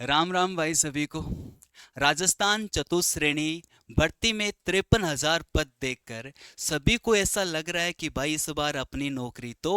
राम राम भाई सभी को। राजस्थान चतुश्रेणी भर्ती में 53,000 पद देखकर सभी को ऐसा लग रहा है कि भाई इस बार अपनी नौकरी तो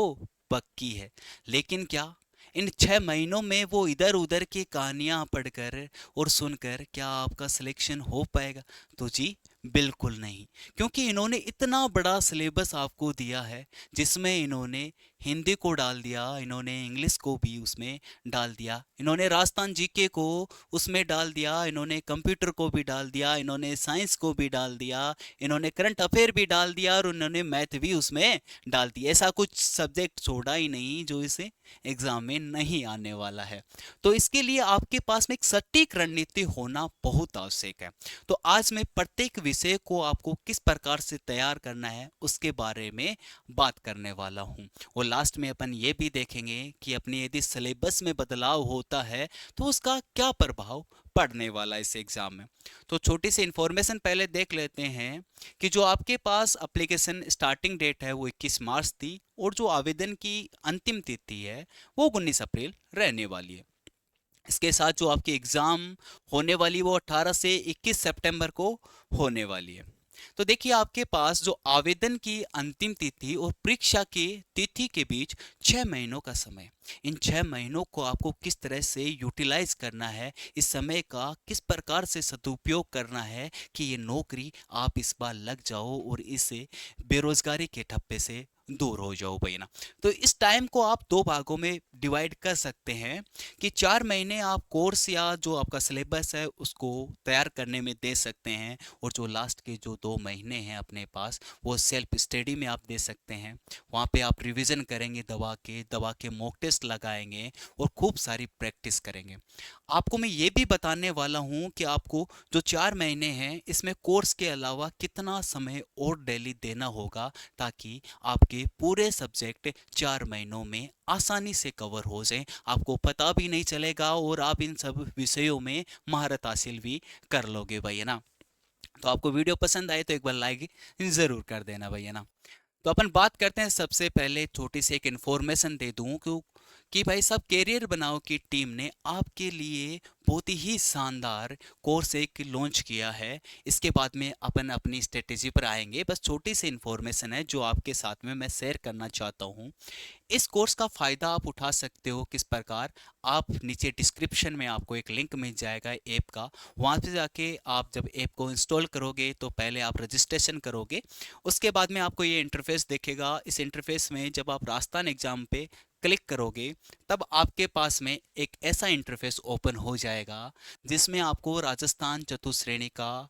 पक्की है। लेकिन क्या इन 6 महीनों में वो इधर उधर की कहानियां पढ़कर और सुनकर क्या आपका सिलेक्शन हो पाएगा? तो जी बिल्कुल नहीं। क्योंकि इन्होंने इतना बड़ा सिलेबस आपको दिया है, जिसमें इन्होंने हिंदी को डाल दिया, इन्होंने इंग्लिश को भी उसमें डाल दिया, इन्होंने राजस्थान जीके को उसमें डाल दिया, इन्होंने कंप्यूटर को भी डाल दिया, इन्होंने साइंस को भी डाल दिया, इन्होंने करंट अफेयर भी डाल दिया और इन्होंने मैथ भी उसमें डाल दिया। ऐसा कुछ सब्जेक्ट छोड़ा ही नहीं जो इसे एग्जाम में नहीं आने वाला है। तो इसके लिए आपके पास में एक सटीक रणनीति होना बहुत आवश्यक है। तो आज मैं प्रत्येक विषय को आपको किस प्रकार से तैयार करना है उसके बारे में बात करने वाला हूं। और लास्ट में अपन ये भी देखेंगे कि अपनी यदि सिलेबस में बदलाव होता है तो उसका क्या प्रभाव पड़ने वाला है इस एग्जाम में। तो छोटी सी इंफॉर्मेशन पहले देख लेते हैं कि जो आपके पास एप्लीकेशन स्टार्टिंग डेट है वो 21 मार्च थी और जो आवेदन की अंतिम तिथि है वो 19 अप्रैल रहने वाली है। इसके साथ जो आपकी एग्जाम होने वाली वो 18 से 21 सितंबर को होने वाली है। तो देखिए आपके पास जो आवेदन की अंतिम तिथि और परीक्षा की तिथि के बीच 6 महीनों का समय। इन 6 महीनों को आपको किस तरह से यूटिलाइज करना है, इस समय का किस प्रकार से सदुपयोग करना है कि ये नौकरी आप इस बार लग जाओ और इससे बेरोजगारी के ठप्पे से दूर हो जाओ भाई ना। तो इस टाइम को आप दो भागों में डिवाइड कर सकते हैं कि 4 महीने आप कोर्स या जो आपका सिलेबस है उसको तैयार करने में दे सकते हैं, और जो लास्ट के जो 2 महीने हैं अपने पास वो सेल्फ स्टडी में आप दे सकते हैं। वहाँ पे आप रिवीजन करेंगे, दवा के मॉक टेस्ट लगाएंगे और खूब सारी प्रैक्टिस करेंगे। आपको मैं ये भी बताने वाला हूँ कि आपको जो 4 महीने हैं इसमें कोर्स के अलावा कितना समय और डेली देना होगा, ताकि आपके पूरे सब्जेक्ट 4 महीनों में आसानी से कवर हो जाए, आपको पता भी नहीं चलेगा और आप इन सब विषयों में महारत हासिल भी कर लोगे भाई, है ना। तो आपको वीडियो पसंद आए तो एक बार लाइक जरूर कर देना भाई, है ना। तो अपन बात करते हैं, सबसे पहले छोटी सी एक इन्फॉर्मेशन दे दूं कि भाई साहब कैरियर बनाओ की टीम ने आपके लिए बहुत ही शानदार कोर्स एक लॉन्च किया है। इसके बाद में अपन अपनी स्ट्रेटेजी पर आएंगे, बस छोटी सी इन्फॉर्मेशन है जो आपके साथ में मैं शेयर करना चाहता हूँ। इस कोर्स का फ़ायदा आप उठा सकते हो किस प्रकार। आप नीचे डिस्क्रिप्शन में आपको एक लिंक मिल जाएगा ऐप का, वहाँ पे जाके आप जब ऐप को इंस्टॉल करोगे तो पहले आप रजिस्ट्रेशन करोगे। उसके बाद में आपको ये इंटरफेस दिखेगा। इस इंटरफेस में जब आप राजस्थान एग्जाम पे क्लिक करोगे तब आपके पास में एक ऐसा इंटरफेस ओपन हो जाएगा जिसमें आपको राजस्थान चतुश्रेणी का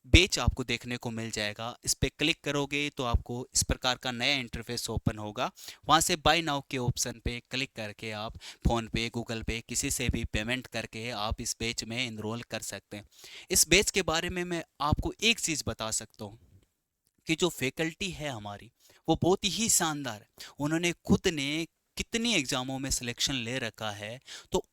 बेच आपको देखने को मिल जाएगा। इस पर क्लिक करोगे तो आपको इस प्रकार का नया इंटरफेस ओपन होगा। वहां से बाय नाउ के ऑप्शन पे क्लिक करके आप फोन पे, गूगल पे, किसी से भी पेमेंट करके आप इस बेच में इनरोल कर सकते हैं। इस बेच के बारे में मैं आपको एक चीज बता सकता हूँ कि जो फैकल्टी है हमारी वो बहुत ही शानदार है। उन्होंने खुद ने कितनी एग्जामों में सिलेक्शन ले रखा है, तो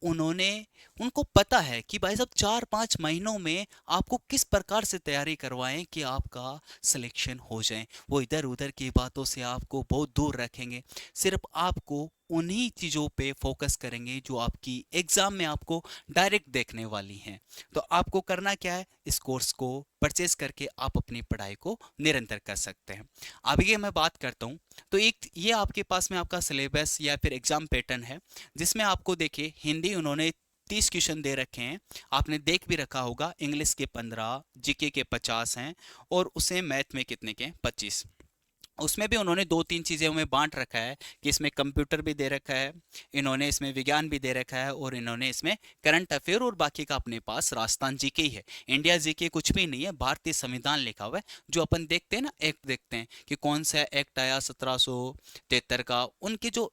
उनको पता है कि भाई साहब 4-5 महीनों में आपको किस प्रकार से तैयारी करवाएं कि आपका सिलेक्शन हो जाए। वो इधर उधर की बातों से आपको बहुत दूर रखेंगे, सिर्फ आपको उन्हीं चीज़ों पे फोकस करेंगे जो आपकी एग्जाम में आपको डायरेक्ट देखने वाली हैं। तो आपको करना क्या है, इस कोर्स को परचेस करके आप अपनी पढ़ाई को निरंतर कर सकते हैं। आगे मैं बात करता हूँ, तो एक ये आपके पास में आपका सिलेबस या फिर एग्जाम पैटर्न है, जिसमें आपको देखिए हिंदी उन्होंने 30 क्वेश्चन दे रखे हैं। आपने देख भी रखा होगा, इंग्लिश के 15, जीके के 50 हैं और उसे मैथ में कितने के 25। उसमें भी उन्होंने दो तीन चीज़ें में बांट रखा है कि इसमें कंप्यूटर भी दे रखा है, इन्होंने इसमें विज्ञान भी दे रखा है और इन्होंने इसमें करंट अफेयर, और बाकी का अपने पास राजस्थान जीके ही है। इंडिया जीके कुछ भी नहीं है, भारतीय संविधान लिखा हुआ है। जो अपन देखते हैं ना, एक्ट देखते हैं कि कौन सा एक्ट आया 1773 का, उनकी जो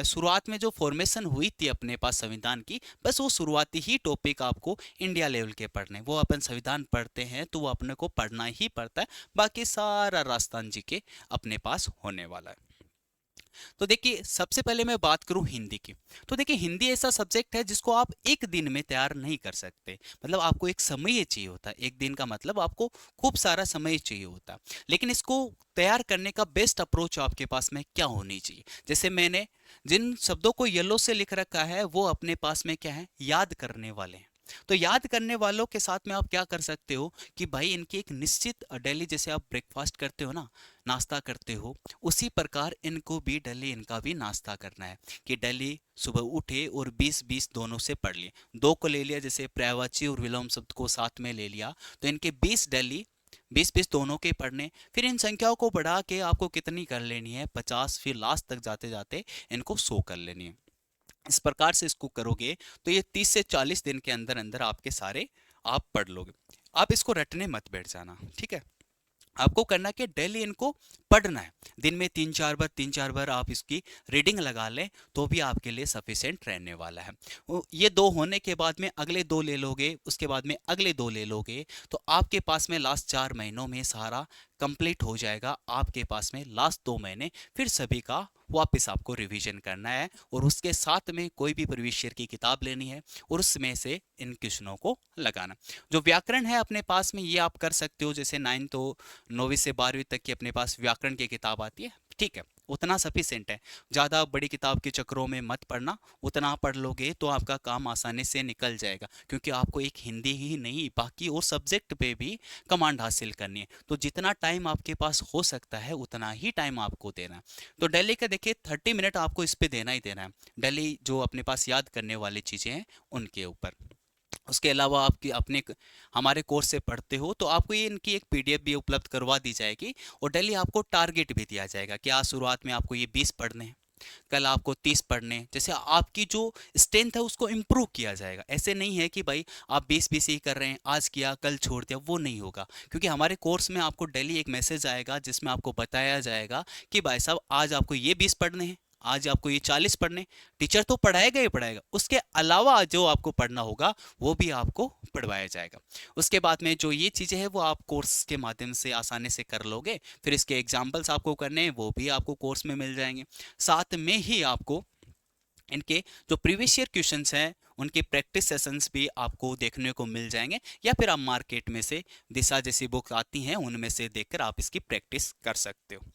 शुरुआत में जो फॉर्मेशन हुई थी अपने पास संविधान की, बस वो शुरुआती ही टॉपिक आपको इंडिया लेवल के पढ़ने। वो अपन संविधान पढ़ते हैं तो वो अपने को पढ़ना ही पड़ता है, बाकी सारा राजस्थान जी के अपने पास होने वाला है। तो देखिए सबसे पहले मैं बात करूं हिंदी की। तो देखिए हिंदी ऐसा सब्जेक्ट है जिसको आप एक दिन में तैयार नहीं कर सकते, मतलब आपको एक समय चाहिए होता है। एक दिन का मतलब आपको खूब सारा समय चाहिए होता है। लेकिन इसको तैयार करने का बेस्ट अप्रोच आपके पास में क्या होनी चाहिए, जैसे मैंने जिन शब्दों को येलो से लिख रखा है वो अपने पास में क्या है, याद करने वाले हैं। तो याद करने वालों के साथ में आप क्या कर सकते हो कि भाई इनकी एक निश्चित डेली, जैसे आप ब्रेकफास्ट करते हो ना, नाश्ता करते हो, उसी प्रकार इनको भी डेली इनका भी नाश्ता करना है कि डेली सुबह उठे और 20-20 दोनों से पढ़ लिए। दो को ले लिया, जैसे पर्यायवाची और विलोम शब्द को साथ में ले लिया, तो इनके 20 डेली 20-20 दोनों के पढ़ने। फिर इन संख्याओं को बढ़ा के आपको कितनी कर लेनी है, 50, फिर लास्ट तक जाते जाते इनको 100 कर लेनी है। इस प्रकार से इसको करोगे तो ये 30 से 40 दिन के अंदर अंदर आपके सारे आप पढ़ लोगे। आप इसको रटने मत बैठ जाना, ठीक है। आपको करना कि डेली इनको पढ़ना है। दिन में 3-4 बार आप इसकी रीडिंग लगा लें तो भी आपके लिए सफिशिएंट रहने वाला है। ये दो होने के बाद में अगले दो ले लोगे, उसके बाद में अगले दो ले लोगे, तो आपके पास में लास्ट 4 महीनों में सारा कंप्लीट हो जाएगा। आपके पास में लास्ट 2 महीने फिर सभी का वापस आपको रिवीजन करना है, और उसके साथ में कोई भी प्रीवियस ईयर की किताब लेनी है और उसमें से इन क्वेश्चनों को लगाना। जो व्याकरण है अपने पास में ये आप कर सकते हो, जैसे 9 तो 9वीं से 12वीं तक की अपने पास व्याकरण की किताब आती है, ठीक है, उतना सफिशिएंट है। ज़्यादा बड़ी किताब के चक्करों में मत पढ़ना, उतना पढ़ लोगे तो आपका काम आसानी से निकल जाएगा, क्योंकि आपको एक हिंदी ही नहीं बाकी और सब्जेक्ट पे भी कमांड हासिल करनी है। तो जितना टाइम आपके पास हो सकता है उतना ही टाइम आपको देना है। तो डेली का देखिए 30 मिनट आपको इस पे देना ही देना है, डेली जो अपने पास याद करने वाली चीज़ें हैं उनके ऊपर। उसके अलावा आपकी अपने हमारे कोर्स से पढ़ते हो तो आपको ये इनकी एक पीडीएफ भी उपलब्ध करवा दी जाएगी, और डेली आपको टारगेट भी दिया जाएगा कि आज शुरुआत में आपको ये 20 पढ़ने हैं, कल आपको 30 पढ़ने हैं। जैसे आपकी जो स्ट्रेंथ है उसको इम्प्रूव किया जाएगा। ऐसे नहीं है कि भाई आप 20-20 ही कर रहे हैं, आज किया कल छोड़ दिया, वो नहीं होगा। क्योंकि हमारे कोर्स में आपको डेली एक मैसेज आएगा जिसमें आपको बताया जाएगा कि भाई साहब आज आपको ये 20 पढ़ने हैं, आज आपको ये 40 पढ़ने। टीचर तो पढ़ाएगा ही पढ़ाएगा, उसके अलावा जो आपको पढ़ना होगा वो भी आपको पढ़वाया जाएगा। उसके बाद में जो ये चीज़ें हैं वो आप कोर्स के माध्यम से आसानी से कर लोगे। फिर इसके एग्जाम्पल्स आपको करने हैं वो भी आपको कोर्स में मिल जाएंगे। साथ में ही आपको इनके जो प्रीवियस ईयर क्वेश्चंस हैं उनके प्रैक्टिस सेशंस भी आपको देखने को मिल जाएंगे, या फिर आप मार्केट में से दिशा जैसी बुक आती हैं उनमें से देखकर आप इसकी प्रैक्टिस कर सकते हो।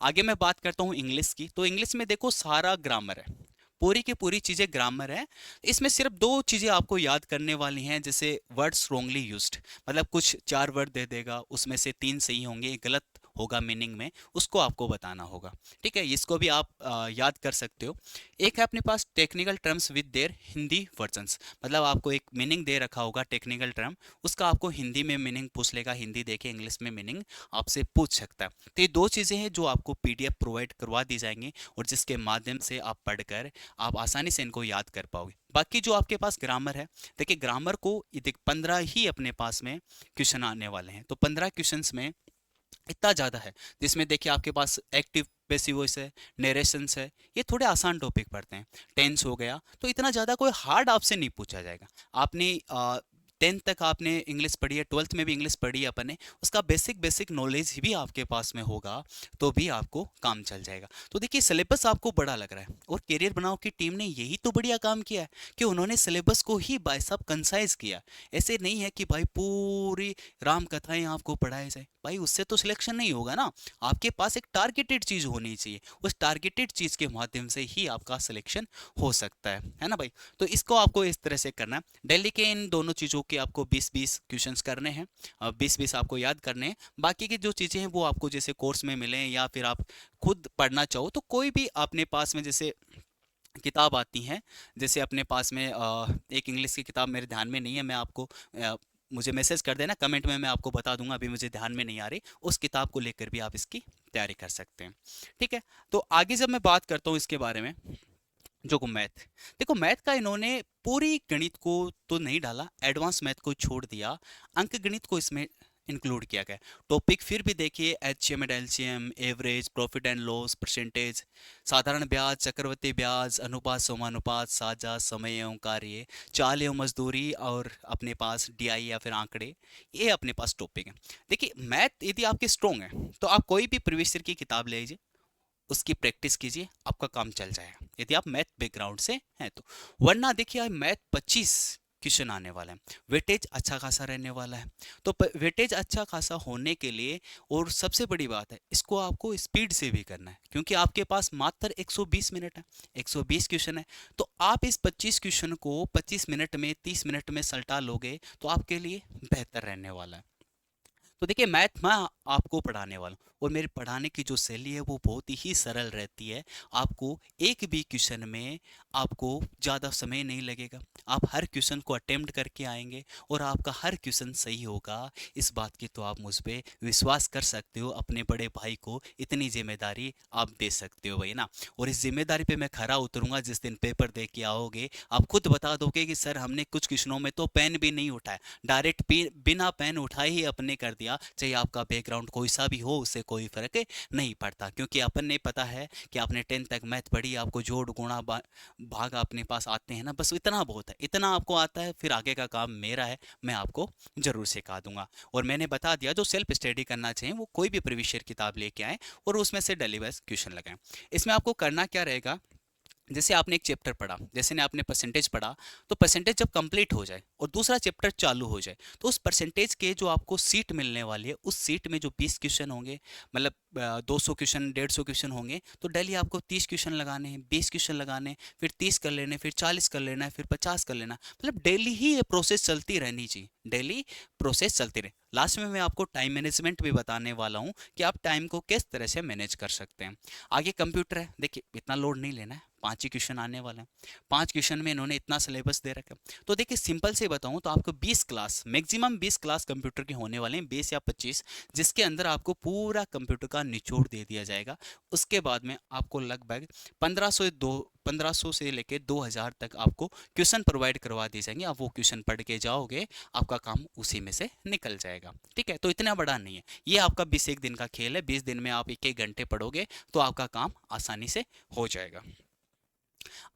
आगे मैं बात करता हूँ इंग्लिश की। तो इंग्लिश में देखो सारा ग्रामर है, पूरी की पूरी चीज़ें ग्रामर है। इसमें सिर्फ दो चीज़ें आपको याद करने वाली हैं, जैसे वर्ड्स रॉन्गली यूज्ड, मतलब कुछ 4 वर्ड दे देगा, उसमें से 3 सही होंगे, एक गलत होगा मीनिंग में, उसको आपको बताना होगा, ठीक है। इसको भी आप याद कर सकते हो। एक है अपने पास technical terms with their Hindi versions, मतलब आपको एक मीनिंग दे रखा होगा टेक्निकल टर्म, उसका आपको हिंदी में मीनिंग पूछ लेगा, हिंदी देके इंग्लिश में मीनिंग आपसे पूछ सकता है। तो ये दो चीज़ें हैं जो आपको पीडीएफ प्रोवाइड करवा दी जाएंगी, और जिसके माध्यम से आप पढ़कर आप आसानी से इनको याद कर पाओगे। बाकी जो आपके पास ग्रामर है, देखिए ग्रामर को ये देख 15 ही अपने पास में क्वेश्चन आने वाले हैं। तो 15 क्वेश्चंस में इतना ज़्यादा है, जिसमें देखिए आपके पास एक्टिव पैसिव वॉइस है, नरेशंस है, ये थोड़े आसान टॉपिक पढ़ते हैं। टेंस हो गया, तो इतना ज़्यादा कोई हार्ड आपसे नहीं पूछा जाएगा। आपने 10th तक आपने इंग्लिश पढ़ी है, 12th में भी इंग्लिश पढ़ी है अपन ने, उसका बेसिक बेसिक नॉलेज भी आपके पास में होगा तो भी आपको काम चल जाएगा। तो देखिए सिलेबस आपको बड़ा लग रहा है, और करियर बनाओ की टीम ने यही तो बढ़िया काम किया है कि उन्होंने सिलेबस को ही भाई साहब कंसाइज किया। ऐसे नहीं है कि भाई पूरी राम कथाएं आपको पढ़ाई जाए, भाई उससे तो सिलेक्शन नहीं होगा ना। आपके पास एक टारगेटेड चीज होनी चाहिए, उस टारगेटेड चीज के माध्यम से ही आपका सिलेक्शन हो सकता है ना भाई। तो इसको आपको इस तरह से करना है। दिल्ली के इन दोनों चीज़ों के आपको 20-20 क्वेश्चंस करने हैं, 20-20 आपको याद करने हैं। बाकी की जो चीज़ें हैं वो आपको जैसे कोर्स में मिलें, या फिर आप खुद पढ़ना चाहो तो कोई भी अपने पास में जैसे किताब आती हैं, जैसे अपने पास में एक इंग्लिश की किताब मेरे ध्यान में नहीं है, मैं आपको मुझे मैसेज कर देना कमेंट में, मैं आपको बता दूंगा, अभी मुझे ध्यान में नहीं आ रही। उस किताब को लेकर भी आप इसकी तैयारी कर सकते हैं, ठीक है। तो आगे जब मैं बात करता हूँ इसके बारे में, जो को मैथ, देखो मैथ का इन्होंने पूरी गणित को तो नहीं डाला, एडवांस मैथ को छोड़ दिया, अंक गणित को इसमें इंक्लूड किया गया। टॉपिक फिर भी देखिए HCM and LCM, average, profit and loss, percentage, साधारण ब्याज, चक्रवर्ती ब्याज, अनुपात, समानुपात, साझा, समय एवं कार्य, चाल एवं मजदूरी, और अपने पास डीआई या फिर आंकड़े, ये अपने पास टॉपिक है। देखिए मैथ यदि आपके स्ट्रॉन्ग है तो आप कोई भी प्रीवियस ईयर की किताब ले लीजिए, उसकी प्रैक्टिस कीजिए, आपका काम चल जाएगा यदि आप मैथ बैकग्राउंड से हैं तो। वरना देखिए मैथ 25 क्वेश्चन आने वाला है, वेटेज अच्छा खासा रहने वाला है। तो वेटेज अच्छा खासा होने के लिए, और सबसे बड़ी बात है, इसको आपको स्पीड से भी करना है क्योंकि आपके पास मात्र 120 मिनट है, 120 क्वेश्चन है। तो आप इस 25 क्वेश्चन को 25 मिनट में, 30 मिनट में सल्टा लोगे तो आपके लिए बेहतर रहने वाला है। तो देखिए मैथ मैं आपको पढ़ाने वाला हूँ, और मेरे पढ़ाने की जो शैली है वो बहुत ही सरल रहती है। आपको एक भी क्वेश्चन में आपको ज़्यादा समय नहीं लगेगा, आप हर क्वेश्चन को अटेम्प्ट करके आएंगे और आपका हर क्वेश्चन सही होगा। इस बात की तो आप मुझ पर विश्वास कर सकते हो, अपने बड़े भाई को इतनी जिम्मेदारी आप दे सकते हो भाई ना। और इस जिम्मेदारी पे मैं खरा उतरूंगा जिस दिन पेपर दे के आओगे, आप खुद बता दोगे कि सर हमने कुछ क्वेश्चनों में तो पेन भी नहीं उठाया, डायरेक्ट बिना पेन उठाए ही अपन ने कर दिया। चाहे आपका बैकग्राउंड कोई सा भी हो, उससे कोई फर्क नहीं पड़ता, क्योंकि अपन ने पता है कि आपने 10 तक मैथ पढ़ी, आपको जोड़ गुणा भाग अपने पास आते हैं ना, बस इतना बहुत है, इतना आपको आता है, फिर आगे का काम मेरा है, मैं आपको जरूर सिखा दूंगा। और मैंने बता दिया जो सेल्फ स्टडी करना चाहिए वो कोई भी प्रीवियस ईयर किताब लेके आए और उसमें से डेली वाइज क्वेश्चन लगाएं। इसमें आपको करना क्या रहेगा, जैसे आपने एक चैप्टर पढ़ा, जैसे ने आपने परसेंटेज पढ़ा, तो परसेंटेज जब कंप्लीट हो जाए और दूसरा चैप्टर चालू हो जाए, तो उस परसेंटेज के जो आपको सीट मिलने वाली है, उस सीट में जो 20 क्वेश्चन होंगे, मतलब 200 क्वेश्चन, 150 क्वेश्चन होंगे, तो डेली आपको 30 क्वेश्चन लगाने हैं, 20 क्वेश्चन लगाने, फिर 30 कर लेने, फिर 40 कर लेना है, फिर 50 कर लेना, मतलब डेली ही ये प्रोसेस चलती रहनी चाहिए, डेली प्रोसेस चलती रहे। लास्ट में मैं आपको टाइम मैनेजमेंट भी बताने वाला हूँ कि आप टाइम को किस तरह से मैनेज कर सकते हैं। आगे कंप्यूटर है, देखिए इतना लोड नहीं लेना है, 5 ही क्वेश्चन आने वाले हैं, 5 क्वेश्चन में इन्होंने इतना सिलेबस दे रखा है। तो देखिए सिंपल से बताऊं तो आपको 20 क्लास, मैक्सिमम 20 क्लास कंप्यूटर के होने वाले हैं, 20 या 25, जिसके अंदर आपको पूरा कंप्यूटर का निचोड़ दे दिया जाएगा। उसके बाद में आपको लगभग 1500 से लेके 2000 तक आपको क्वेश्चन प्रोवाइड करवा दिए जाएंगे। आप वो क्वेश्चन पढ़ के जाओगे, आपका काम उसी में से निकल जाएगा। ठीक है, तो इतना बड़ा नहीं है ये, आपका 20 एक दिन का खेल है, 20 दिन में आप 1-1 घंटे पढ़ोगे तो आपका काम आसानी से हो जाएगा।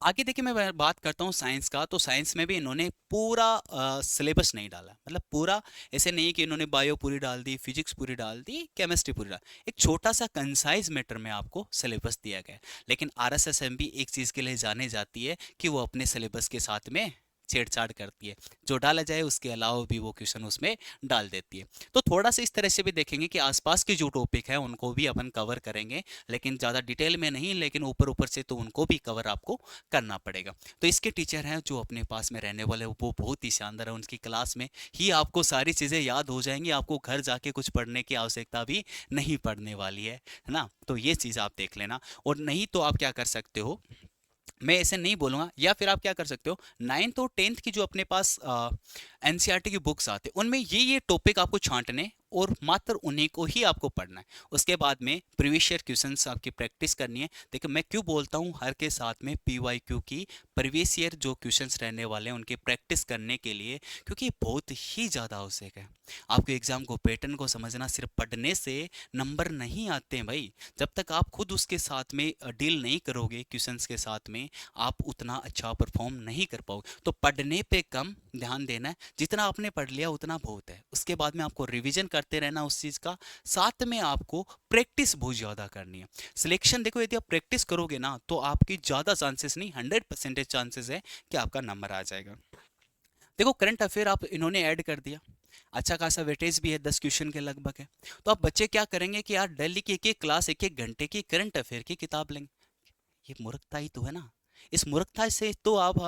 आगे देखिए मैं बात करता हूँ साइंस का, तो साइंस में भी इन्होंने पूरा सिलेबस नहीं डाला, मतलब पूरा ऐसे नहीं कि इन्होंने बायो पूरी डाल दी, फिजिक्स पूरी डाल दी, केमिस्ट्री पूरी डाल, एक छोटा सा कंसाइज मैटर में आपको सिलेबस दिया गया है। लेकिन आरएसएसएम भी एक चीज़ के लिए जाने जाती है कि वो अपने सिलेबस के साथ में छेड़छाड़ करती है, जो डाला जाए उसके अलावा भी वो क्वेश्चन उसमें डाल देती है। तो थोड़ा सा इस तरह से भी देखेंगे कि आसपास के जो टॉपिक है उनको भी अपन कवर करेंगे, लेकिन ज़्यादा डिटेल में नहीं, लेकिन ऊपर ऊपर से तो उनको भी कवर आपको करना पड़ेगा। तो इसके टीचर हैं जो अपने पास में रहने वाले, वो बहुत ही शानदार है, उनकी क्लास में ही आपको सारी चीज़ें याद हो जाएंगी, आपको घर जाके कुछ पढ़ने की आवश्यकता भी नहीं पड़ने वाली है ना। तो ये चीज़ आप देख लेना। और नहीं तो आप क्या कर सकते हो, मैं ऐसे नहीं बोलूँगा, या फिर आप क्या कर सकते हो, 9th और 10th की जो अपने पास एनसीईआरटी की बुक्स आते हैं उनमें ये टॉपिक आपको छांटने और मात्र उन्हीं को ही आपको पढ़ना है। उसके बाद में प्रीवियस ईयर क्वेश्चंस आपकी प्रैक्टिस करनी है। देखिए मैं क्यों बोलता हूँ हर के साथ में पीवाईक्यू की, प्रीवियस ईयर जो क्वेश्चंस रहने वाले हैं उनकी प्रैक्टिस करने के लिए, क्योंकि ये बहुत ही ज़्यादा आवश्यक है। आपको एग्जाम को पैटर्न को समझना, सिर्फ पढ़ने से नंबर नहीं आते हैं भाई, जब तक आप खुद उसके साथ में डील नहीं करोगे क्वेश्चंस के साथ में, आप उतना अच्छा परफॉर्म नहीं कर पाओगे। तो पढ़ने पे कम ध्यान देना है, जितना आपने पढ़ लिया उतना बहुत है। उसके बाद में आपको रिवीजन करते रहना उस चीज़ का, साथ में आपको प्रैक्टिस बहुत ज़्यादा करनी है। सिलेक्शन देखो, यदि आप प्रैक्टिस करोगे ना तो आपकी ज़्यादा चांसेस नहीं, 100% चांसेस है कि आपका नंबर आ जाएगा। देखो करंट अफेयर आप इन्होंने ऐड कर दिया, अच्छा खासा वेटेज भी है, 10 क्वेश्चन के लगभग है। तो आप बच्चे क्या करेंगे कि यार डेली की एक एक क्लास, 1-1 घंटे की करंट अफेयर की किताब लेंगे। ये मूर्खता ही तो है ना। इस मूर्खता से तो आप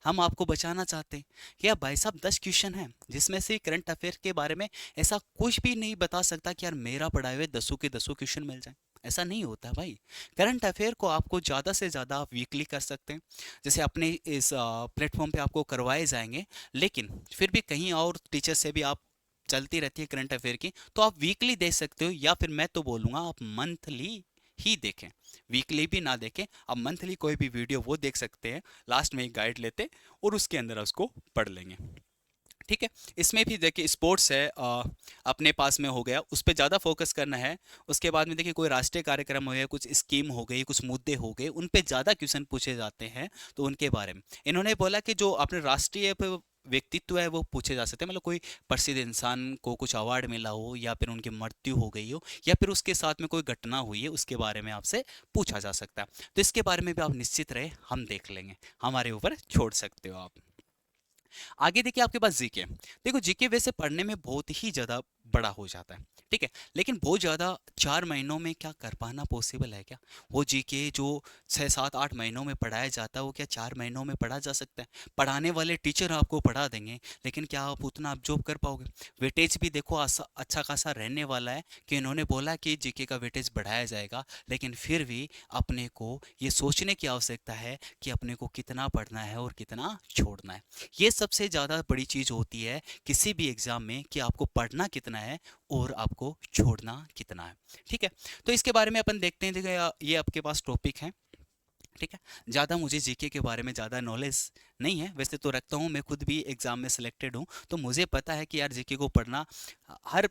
हम आपको बचाना चाहते हैं कि यार भाई साहब 10 क्वेश्चन हैं जिसमें से करंट अफेयर के बारे में ऐसा कुछ भी नहीं बता सकता कि यार मेरा पढ़ाए हुए 10 के 10 क्वेश्चन मिल जाए, ऐसा नहीं होता भाई। करंट अफेयर को आपको ज़्यादा से ज़्यादा आप वीकली कर सकते हैं, जैसे अपने इस प्लेटफॉर्म पे आपको करवाए जाएंगे, लेकिन फिर भी कहीं और टीचर से भी आप चलती रहती है करंट अफेयर की, तो आप वीकली देख सकते हो, या फिर मैं तो बोलूँगा आप मंथली ही देखें, वीकली भी ना देखें। अब मंथली कोई भी वीडियो वो देख सकते हैं, लास्ट में एक गाइड लेते और उसके अंदर उसको पढ़ लेंगे। ठीक है, इसमें भी देखिए स्पोर्ट्स है, अपने पास में हो गया, उस पर ज़्यादा फोकस करना है। उसके बाद में देखिए कोई राष्ट्रीय कार्यक्रम हो गया, कुछ स्कीम हो गई, कुछ मुद्दे हो गए, उन पे ज़्यादा क्वेश्चन पूछे जाते हैं, तो उनके बारे में इन्होंने बोला कि जो अपने राष्ट्रीय व्यक्तित्व है वो पूछे जा सकते हैं, मतलब कोई प्रसिद्ध इंसान को कुछ अवार्ड मिला हो, या फिर उनकी मृत्यु हो गई हो, या फिर उसके साथ में कोई घटना हुई है, उसके बारे में आपसे पूछा जा सकता है। तो इसके बारे में भी आप निश्चित रहे, हम देख लेंगे, हमारे ऊपर छोड़ सकते हो आप। आगे देखिए आपके पास जीके। देखो जीके वैसे पढ़ने में बहुत ही ज़्यादा बड़ा हो जाता है, ठीक है, लेकिन बहुत ज़्यादा 4 महीनों में क्या कर पाना पॉसिबल है क्या? वो जीके जो 6 7 8 महीनों में पढ़ाया जाता है, वो क्या 4 महीनों में पढ़ा जा सकता है? पढ़ाने वाले टीचर आपको पढ़ा देंगे, लेकिन क्या आप उतना ऑब्जर्व कर पाओगे? वेटेज भी देखो अच्छा खासा रहने वाला है, कि इन्होंने बोला कि जीके का वेटेज बढ़ाया जाएगा, लेकिन फिर भी अपने को ये सोचने की आवश्यकता है कि अपने को कितना पढ़ना है और कितना छोड़ना है। ये सबसे ज़्यादा बड़ी चीज़ होती है किसी भी एग्ज़ाम में, कि आपको पढ़ना कितना है और आपको छोड़ना कितना है, ठीक है। तो इसके बारे में अपन देखते हैं। देखिए ये आपके पास टॉपिक है, ठीक है। ज़्यादा मुझे जीके के बारे में ज़्यादा नॉलेज नहीं है, वैसे तो रखता हूँ, मैं खुद भी एग्ज़ाम में सिलेक्टेड हूँ, तो मुझे पता है कि यार जीके को पढ़ना हर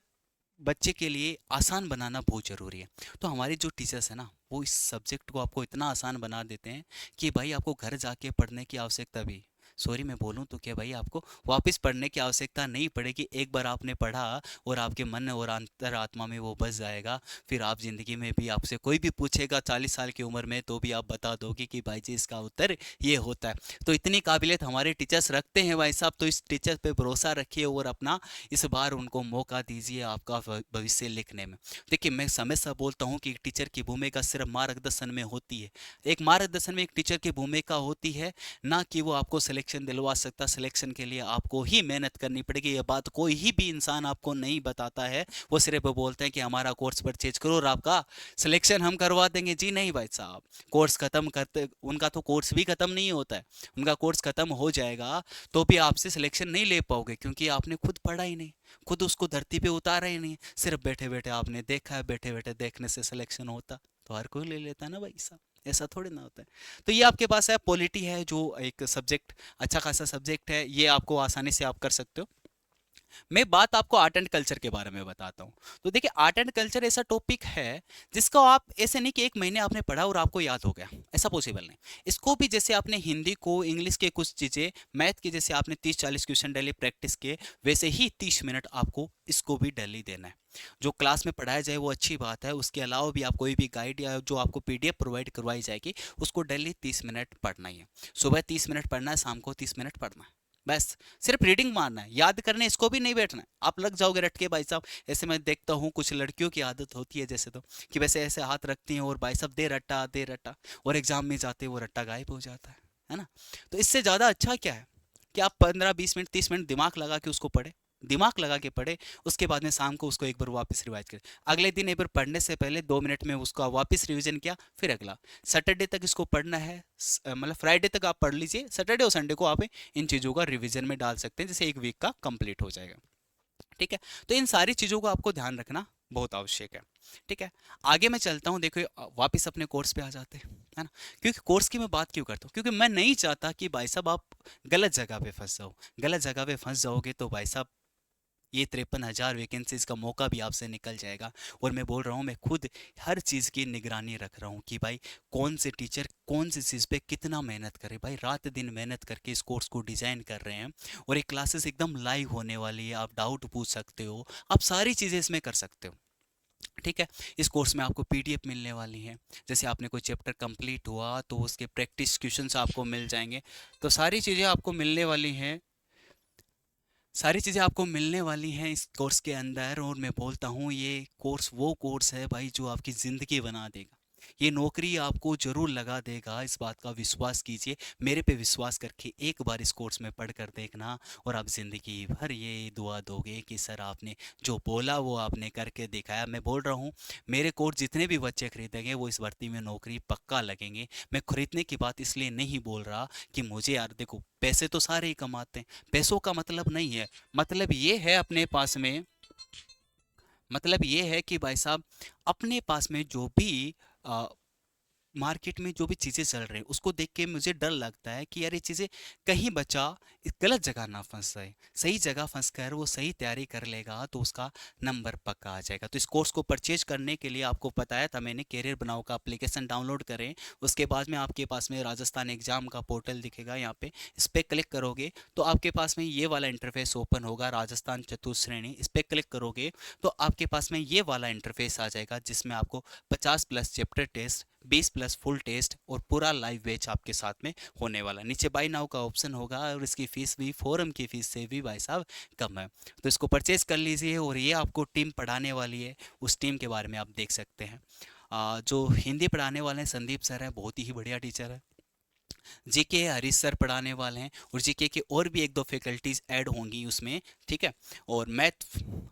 बच्चे के लिए आसान बनाना बहुत ज़रूरी है। तो हमारे जो टीचर्स हैं ना, वो इस सब्जेक्ट को आपको इतना आसान बना देते हैं कि भाई आपको घर जाके पढ़ने की आवश्यकता भी, सॉरी मैं बोलूँ तो, क्या भाई आपको वापस पढ़ने की आवश्यकता नहीं पड़ेगी। एक बार आपने पढ़ा और आपके मन और अंतर आत्मा में वो बस जाएगा, फिर आप ज़िंदगी में भी आपसे कोई भी पूछेगा 40 साल की उम्र में, तो भी आप बता दोगे कि भाई जी इसका उत्तर ये होता है। तो इतनी काबिलियत हमारे टीचर्स रखते हैं भाई साहब, तो इस टीचर पे भरोसा रखिए और अपना इस बार उनको मौका दीजिए आपका भविष्य लिखने में। देखिए मैं हमेशा बोलता हूँ कि टीचर की भूमिका सिर्फ मार्गदर्शन में होती है, एक मार्गदर्शन में एक टीचर की भूमिका होती है, ना कि वो आपको सिलेक्शन दिलवा सकता। सिलेक्शन के लिए आपको ही मेहनत करनी पड़ेगी, ये बात कोई ही भी इंसान आपको नहीं बताता है। वो सिर्फ बोलते हैं कि हमारा कोर्स परचेज करो और आपका सिलेक्शन हम करवा देंगे। जी नहीं भाई साहब, कोर्स खत्म करते, उनका तो कोर्स भी खत्म नहीं होता है, उनका कोर्स खत्म हो जाएगा तो भी आपसे सिलेक्शन नहीं ले पाओगे, क्योंकि आपने खुद पढ़ा ही नहीं, खुद उसको धरती पे उतारा ही नहीं, सिर्फ बैठे बैठे आपने देखा है, बैठे बैठे देखने से सिलेक्शन होता तो हर कोई ले लेता है ना भाई साहब, ऐसा थोड़ी ना होता है। तो ये आपके पास है पॉलिटी है, जो एक सब्जेक्ट अच्छा खासा सब्जेक्ट है, ये आपको आसानी से आप कर सकते हो। मैं बात आपको आर्ट एंड कल्चर के बारे में बताता हूँ। तो देखिए आर्ट एंड कल्चर ऐसा टॉपिक है जिसको आप ऐसे नहीं कि एक महीने आपने पढ़ा और आपको याद हो गया, ऐसा पॉसिबल नहीं। इसको भी जैसे आपने हिंदी को, इंग्लिश के कुछ चीज़ें, मैथ के जैसे आपने 30 40 क्वेश्चन डेली प्रैक्टिस किए, वैसे ही 30 मिनट आपको इसको भी डेली देना है। जो क्लास में पढ़ाया जाए वो अच्छी बात है, उसके अलावा भी आप कोई भी गाइड या जो आपको पीडीएफ प्रोवाइड करवाई जाएगी, उसको डेली 30 मिनट पढ़ना ही है। सुबह 30 मिनट पढ़ना है, शाम को 30 मिनट पढ़ना है, बस। सिर्फ रीडिंग मारना है, याद करने इसको भी नहीं बैठना है, आप लग जाओगे रट के भाई साहब। ऐसे मैं देखता हूँ कुछ लड़कियों की आदत होती है जैसे, तो कि वैसे ऐसे हाथ रखती हैं और भाई साहब दे रट्टा दे रट्टा, और एग्जाम में जाते वो रट्टा गायब हो जाता है ना। तो इससे ज़्यादा अच्छा क्या है कि आप 15 20 मिनट 30 मिनट दिमाग लगा के उसको पढ़े, दिमाग लगा के पढ़े, उसके बाद में शाम को उसको एक बार वापस रिवाइज करें, अगले दिन एक बार पढ़ने से पहले 2 मिनट में उसका वापस रिवीजन किया, फिर अगला सैटरडे तक इसको पढ़ना है। मतलब फ्राइडे तक आप पढ़ लीजिए, सैटरडे और संडे को आप इन चीज़ों का रिवीजन में डाल सकते हैं, जैसे एक वीक का कंप्लीट हो जाएगा, ठीक है। तो इन सारी चीज़ों को आपको ध्यान रखना बहुत आवश्यक है, ठीक है। आगे मैं चलता हूँ, देखो वापस अपने कोर्स पे आ जाते हैं, है ना। क्योंकि कोर्स की मैं बात क्यों करता हूँ, क्योंकि मैं नहीं चाहता कि भाई साहब आप गलत जगह पे फंस जाओ। गलत जगह पे फंस जाओगे तो भाई साहब ये 53,000 वैकेंसीज का मौका भी आपसे निकल जाएगा। और मैं बोल रहा हूँ, मैं खुद हर चीज़ की निगरानी रख रहा हूँ कि भाई कौन से टीचर कौन सी चीज़ पे कितना मेहनत करे, भाई रात दिन मेहनत करके इस कोर्स को डिज़ाइन कर रहे हैं। और ये क्लासेस एकदम लाइव होने वाली है, आप डाउट पूछ सकते हो, आप सारी चीज़ें इसमें कर सकते हो, ठीक है। इस कोर्स में आपको पीडीएफ मिलने वाली है, जैसे आपने कोई चैप्टर कंप्लीट हुआ तो उसके प्रैक्टिस क्वेश्चंस आपको मिल जाएंगे। तो सारी चीज़ें आपको मिलने वाली हैं, सारी चीज़ें आपको मिलने वाली हैं इस कोर्स के अंदर। और मैं बोलता हूँ ये कोर्स वो कोर्स है भाई जो आपकी ज़िंदगी बना देगा, ये नौकरी आपको ज़रूर लगा देगा, इस बात का विश्वास कीजिए। मेरे पे विश्वास करके एक बार इस कोर्स में पढ़ कर देखना, और आप ज़िंदगी भर ये दुआ दोगे कि सर आपने जो बोला वो आपने करके दिखाया। मैं बोल रहा हूँ, मेरे कोर्स जितने भी बच्चे खरीदेंगे वो इस भर्ती में नौकरी पक्का लगेंगे। मैं खरीदने की बात इसलिए नहीं बोल रहा कि मुझे, यार देखो पैसे तो सारे ही कमाते हैं, पैसों का मतलब नहीं है, मतलब ये है अपने पास में, मतलब ये है कि भाई साहब अपने पास में जो भी मार्केट में जो भी चीज़ें चल रही हैं उसको देख के मुझे डर लगता है कि यार ये चीज़ें कहीं बच्चा इस गलत जगह ना फंस जाए। सही जगह फंस कर वो सही तैयारी कर लेगा तो उसका नंबर पक्का आ जाएगा। तो इस कोर्स को परचेज करने के लिए आपको बताया था मैंने, कैरियर बनाओ का एप्लीकेशन डाउनलोड करें। उसके बाद में आपके पास में राजस्थान एग्जाम का पोर्टल दिखेगा, यहाँ पे इस पर क्लिक करोगे तो आपके पास में ये वाला इंटरफेस ओपन होगा, राजस्थान चतुश्रेणी। इस पर क्लिक करोगे तो आपके पास में ये वाला इंटरफेस आ जाएगा जिसमें आपको 50+ चैप्टर टेस्ट, 20+ फुल टेस्ट और पूरा लाइव बैच आपके साथ में होने वाला। नीचे बाय नाउ का ऑप्शन होगा और इसकी फीस भी फोरम की फीस से भी भाई साहब कम है। तो इसको परचेज कर लीजिए और ये आपको टीम पढ़ाने वाली है, उस टीम के बारे में आप देख सकते हैं। जो हिंदी पढ़ाने वाले हैं संदीप सर हैं, बहुत ही बढ़िया टीचर है। जीके हरीश सर पढ़ाने वाले हैं और जीके के और भी एक दो फैकल्टीज ऐड होंगी उसमें, ठीक है। और मैथ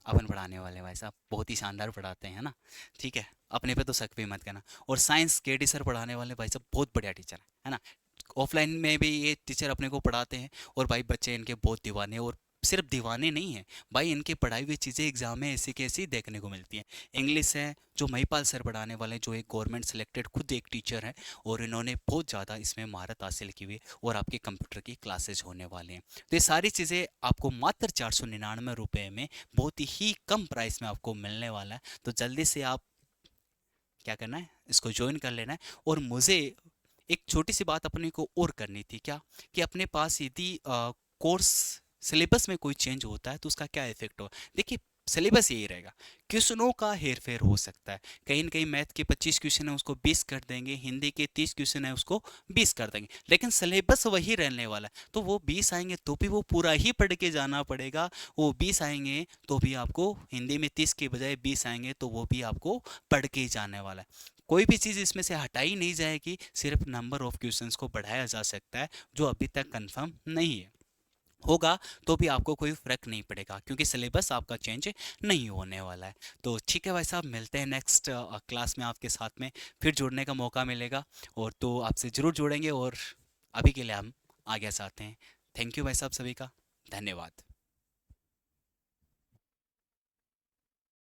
अपन पढ़ाने वाले हैं भाई साहब, बहुत ही शानदार पढ़ाते हैं ना, ठीक है। अपने पे तो शक भी मत करना। और साइंस केडी सर पढ़ाने वाले भाई साहब बहुत बढ़िया टीचर है ना। ऑफलाइन में भी ये टीचर अपने को पढ़ाते हैं और भाई बच्चे इनके बहुत दीवाने हैं। और सिर्फ दीवाने नहीं हैं भाई, इनकी पढ़ाई हुई चीज़ें एग्जाम में ऐसी कैसी देखने को मिलती हैं। इंग्लिश है जो महिपाल सर पढ़ाने वाले हैं, जो एक गवर्नमेंट सेलेक्टेड खुद एक टीचर है और इन्होंने बहुत ज़्यादा इसमें महारत हासिल की हुई है। और आपके कंप्यूटर की क्लासेज होने वाले हैं। तो ये सारी चीज़ें आपको मात्र 499 रुपये में बहुत ही कम प्राइस में आपको मिलने वाला है। तो जल्दी से आप क्या करना है, इसको ज्वाइन कर लेना है। और मुझे एक छोटी सी बात अपने को और करनी थी, क्या कि अपने पास यदि कोर्स सिलेबस में कोई चेंज होता है तो उसका क्या इफेक्ट हो। देखिए सिलेबस यही रहेगा, क्वेश्चनों का हेर फेर हो सकता है। कहीं न कहीं मैथ के 25 क्वेश्चन है उसको 20 कर देंगे, हिंदी के 30 क्वेश्चन है उसको 20 कर देंगे, लेकिन सिलेबस वही रहने वाला है। तो वो 20 आएंगे तो भी वो पूरा ही पढ़ के जाना पड़ेगा। वो 20 आएंगे तो भी आपको हिंदी में 30 के बजाय 20 आएंगे तो वो भी आपको पढ़ के ही जाने वाला है। कोई भी चीज़ इसमें से हटाई नहीं जाएगी, सिर्फ नंबर ऑफ क्वेश्चंस को बढ़ाया जा सकता है जो अभी तक कंफर्म नहीं है। होगा तो भी आपको कोई फर्क नहीं पड़ेगा क्योंकि सिलेबस आपका चेंज नहीं होने वाला है। तो ठीक है भाई साहब, मिलते हैं नेक्स्ट क्लास में आपके साथ में, फिर जुड़ने का मौका मिलेगा और तो आपसे ज़रूर जुड़ेंगे। और अभी के लिए हम आगे चाहते हैं। थैंक यू भाई साहब, सभी का धन्यवाद।